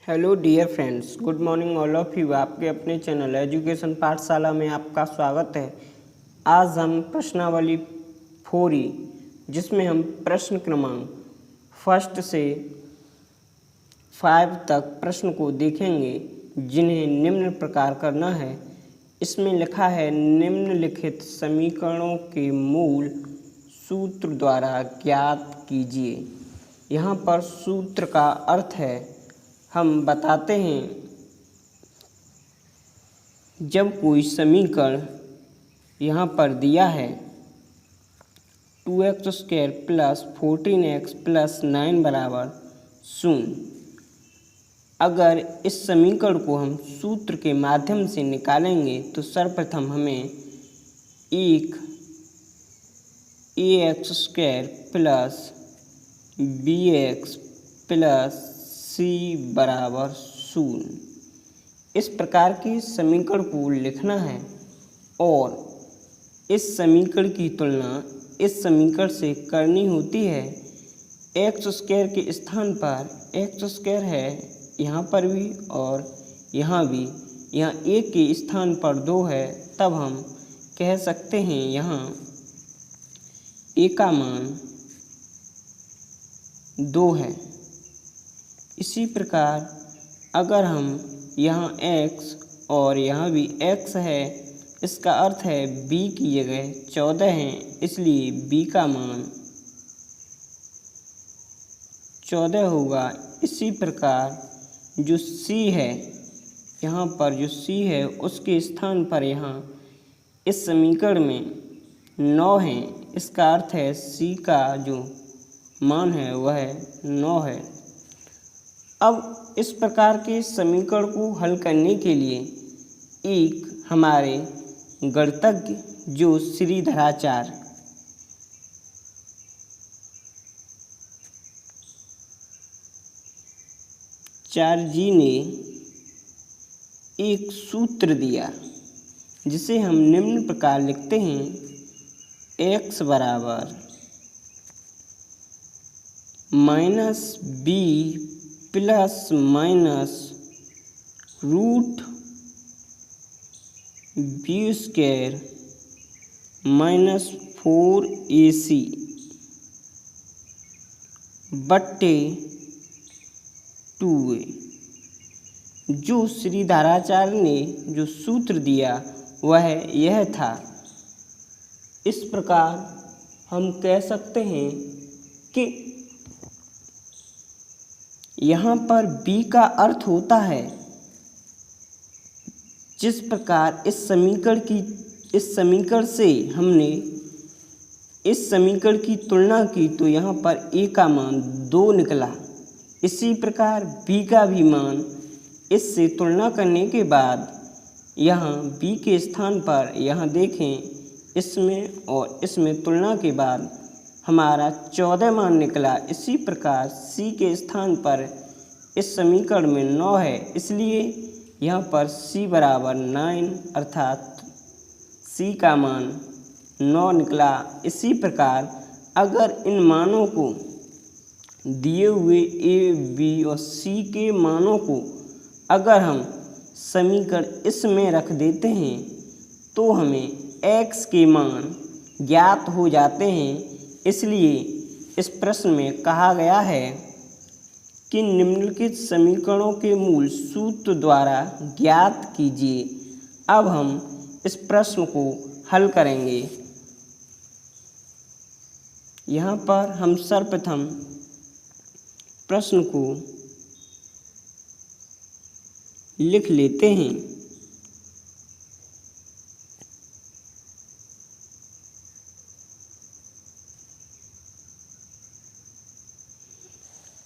Hello dear friends, good morning all of you. आपके अपने channel education पाठशाला में आपका स्वागत है। आज हम प्रश्नावली 4 जिसमें हम प्रश्न क्रमांक फर्स्ट से 5 तक प्रश्न को देखेंगे, जिन्हें निम्न प्रकार करना है। इसमें लिखा है, निम्नलिखित समीकरणों के मूल सूत्र द्वारा ज्ञात कीजिए। यहाँ पर सूत्र का अर्थ है, हम बताते हैं, जब कोई समीकरण यहाँ पर दिया है 2x² + 14x + 9 बराबर 0। अगर इस समीकरण को हम सूत्र के माध्यम से निकालेंगे तो सर्वप्रथम हमें एक ax² + bx + c बराबर 0 इस प्रकार के समीकरण को लिखना है और इस समीकरण की तुलना इस समीकरण से करनी होती है। x² के स्थान पर x² है, यहाँ पर भी और यहाँ भी। यहाँ 1 के स्थान पर 2 है, तब हम कह सकते हैं यहाँ a का मान 2 है। इसी प्रकार अगर हम यहाँ x और यहाँ भी x है, इसका अर्थ है b की जगह 14 है, इसलिए b का मान 14 होगा। इसी प्रकार जो c है, यहाँ पर जो c है उसके स्थान पर यहाँ इस समीकरण में 9 है, इसका अर्थ है c का जो मान है वह 9 है। अब इस प्रकार के समीकरण को हल करने के लिए एक हमारे गणितज्ञ जो श्रीधराचार्य जी ने एक सूत्र दिया, जिसे हम निम्न प्रकार लिखते हैं, x बराबर -b ± √b² - 4ac बट्टे 2a। जो श्रीधराचार्य ने जो सूत्र दिया वह यह था। इस प्रकार हम कह सकते हैं कि यहाँ पर b का अर्थ होता है, जिस प्रकार इस समीकरण से हमने इस समीकरण की तुलना की तो यहाँ पर a का मान 2 निकला। इसी प्रकार b का भी मान इससे तुलना करने के बाद यहाँ b के स्थान पर यहाँ देखें, इसमें और इसमें तुलना के बाद हमारा 14 मान निकला। इसी प्रकार c के स्थान पर इस समीकरण में 9 है, इसलिए यहाँ पर c बराबर 9 अर्थात c का मान 9 निकला। इसी प्रकार अगर इन मानों को दिए हुए a, b और c के मानों को अगर हम समीकरण इसमें रख देते हैं तो हमें x के मान ज्ञात हो जाते हैं। इसलिए इस प्रश्न में कहा गया है कि निम्नलिखित समीकरणों के मूल सूत्र द्वारा ज्ञात कीजिए। अब हम इस प्रश्न को हल करेंगे। यहाँ पर हम सर्वप्रथम प्रश्न को लिख लेते हैं।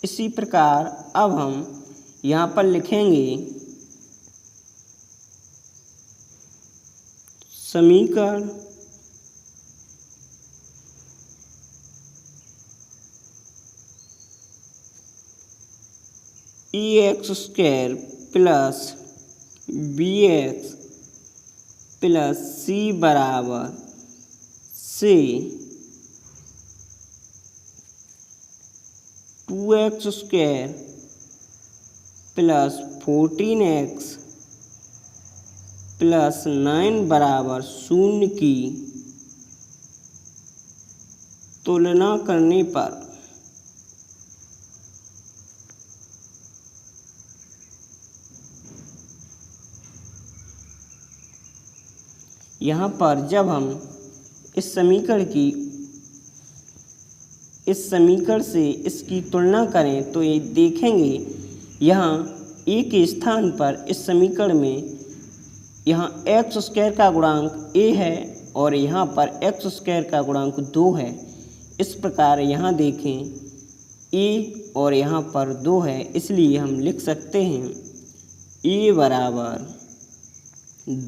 इसी प्रकार अब हम यहाँ पर लिखेंगे, समीकरण ax² + bx + c बराबर से 2x² प्लस 14x प्लस 9 बराबर 0 की तुलना करने पर यहाँ पर जब हम इस समीकरण से इसकी तुलना करें तो ये देखेंगे यहाँ a के स्थान पर इस समीकरण में यहाँ एक्स स्क्वायर का गुणांक a है और यहाँ पर एक्स स्क्वायर का गुणांक 2 है। इस प्रकार यहाँ देखें a और यहाँ पर 2 है, इसलिए हम लिख सकते हैं a बराबर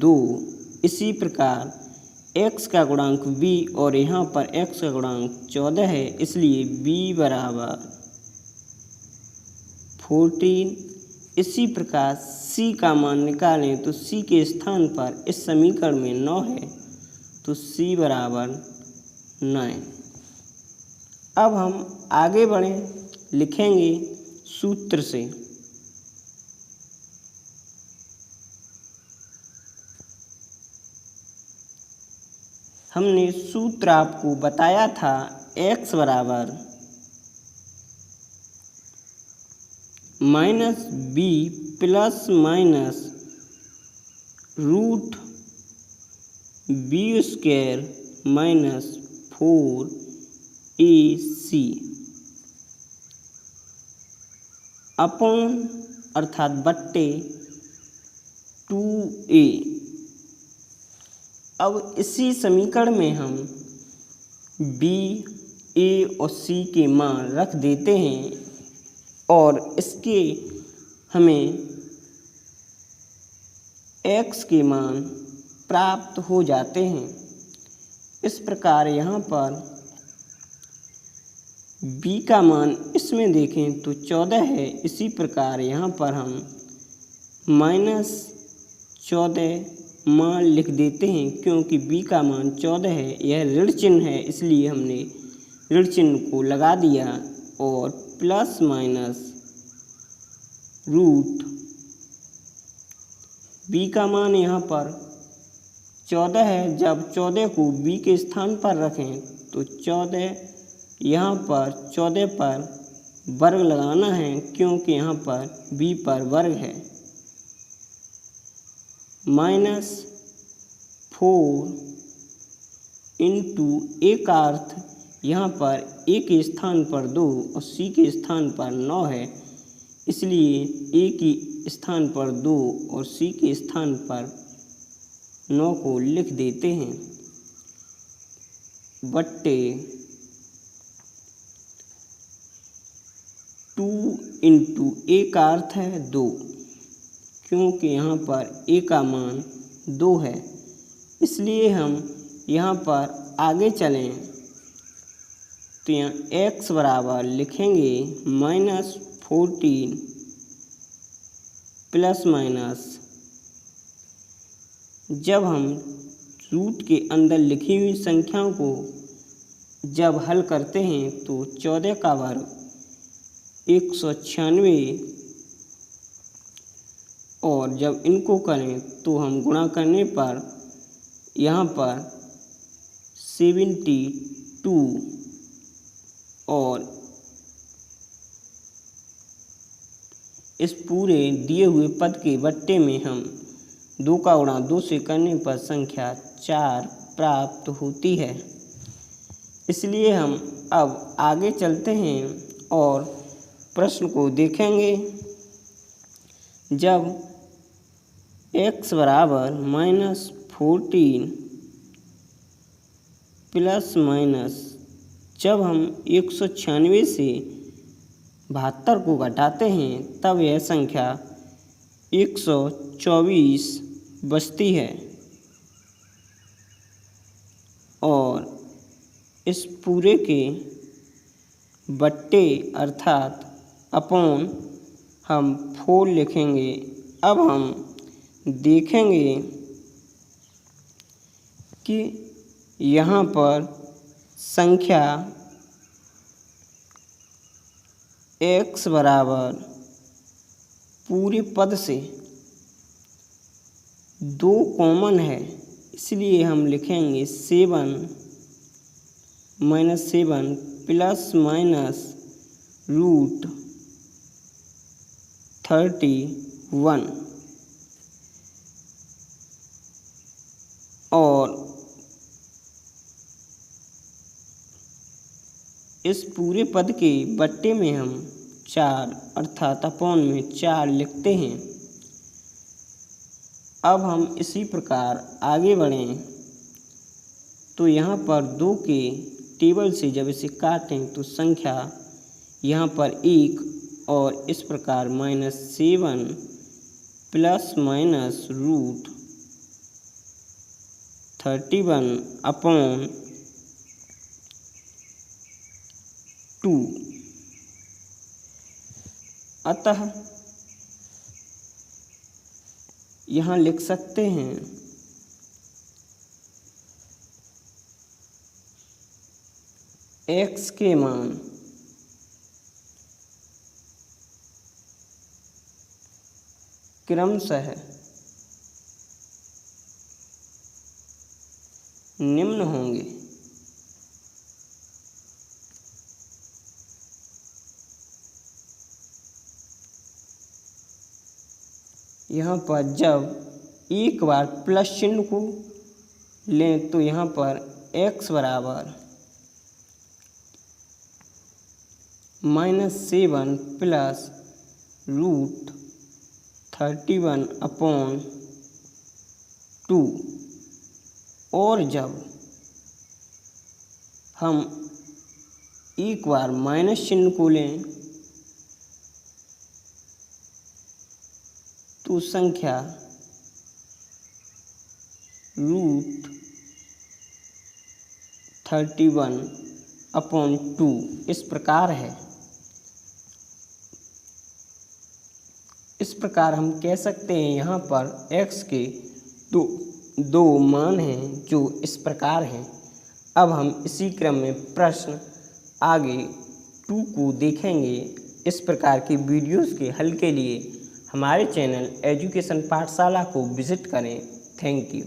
2। इसी प्रकार x का गुणांक b और यहाँ पर x का गुणांक 14 है, इसलिए b बराबर 14। इसी प्रकार c का मान निकालें तो c के स्थान पर इस समीकरण में 9 है, तो c बराबर 9। अब हम आगे बढ़ें, लिखेंगे सूत्र से। हमने सूत्र आपको बताया था x बराबर -b plus minus root b square minus 4ac upon अर्थात बट्टे 2a। अब इसी समीकरण में हम b, a और c के मान रख देते हैं और इसके हमें x के मान प्राप्त हो जाते हैं। इस प्रकार यहाँ पर b का मान इसमें देखें तो 14 है। इसी प्रकार यहाँ पर हम -14 मान लिख देते हैं, क्योंकि b का मान 14 है। यह ऋण चिन्ह है, इसलिए हमने ऋण चिन्ह को लगा दिया और प्लस माइनस रूट b का मान यहाँ पर 14 है। जब 14 को b के स्थान पर रखें तो 14 यहाँ पर 14 पर वर्ग लगाना है, क्योंकि यहाँ पर b पर वर्ग है। -4 इंटू a का अर्थ यहाँ पर a के स्थान पर 2 और c के स्थान पर 9 है, इसलिए a के स्थान पर 2 और c के स्थान पर 9 को लिख देते हैं बट्टे 2 इंटू a का अर्थ है 2, क्योंकि यहाँ पर a का मान 2 है। इसलिए हम यहाँ पर आगे चलें तो यहाँ x बराबर लिखेंगे -14 प्लस माइनस, जब हम रूट के अंदर लिखी हुई संख्याओं को जब हल करते हैं तो 14 का वर्ग 196 और जब इनको करें तो हम गुणा करने पर यहाँ पर 72 और इस पूरे दिए हुए पद के बट्टे में हम 2 का गुणा 2 से करने पर संख्या 4 प्राप्त होती है। इसलिए हम अब आगे चलते हैं और प्रश्न को देखेंगे। जब x बराबर -14 प्लस माइनस, जब हम 196 से 72 को घटाते हैं तब यह संख्या 124 बचती है और इस पूरे के बट्टे अर्थात अपॉन हम 4 लिखेंगे। अब हम देखेंगे कि यहाँ पर संख्या x बराबर पूरे पद से 2 कॉमन है, इसलिए हम लिखेंगे 7 - 7 प्लस माइनस रूट 31 और इस पूरे पद के बट्टे में हम 4 अर्थात अपॉन में 4 लिखते हैं। अब हम इसी प्रकार आगे बढ़ें तो यहाँ पर 2 के टेबल से जब इसे काटें तो संख्या यहाँ पर 1 और इस प्रकार -7 प्लस माइनस रूट 31 अपॉन 2। अतः यहाँ लिख सकते हैं x के मान क्रमशः निम्न होंगे। यहाँ पर जब एक बार प्लस चिन्ह को लें तो यहाँ पर x बराबर -7 प्लस रूट 31 अपॉन 2 और जब हम एक बार माइनस चिन्ह को लें तो संख्या रूट 31 अपॉन 2 इस प्रकार है। इस प्रकार हम कह सकते हैं यहाँ पर x के दो मान हैं जो इस प्रकार हैं। अब हम इसी क्रम में प्रश्न आगे 2 को देखेंगे। इस प्रकार की वीडियोस के हल के लिए हमारे चैनल एजुकेशन पाठशाला को विजिट करें। Thank you.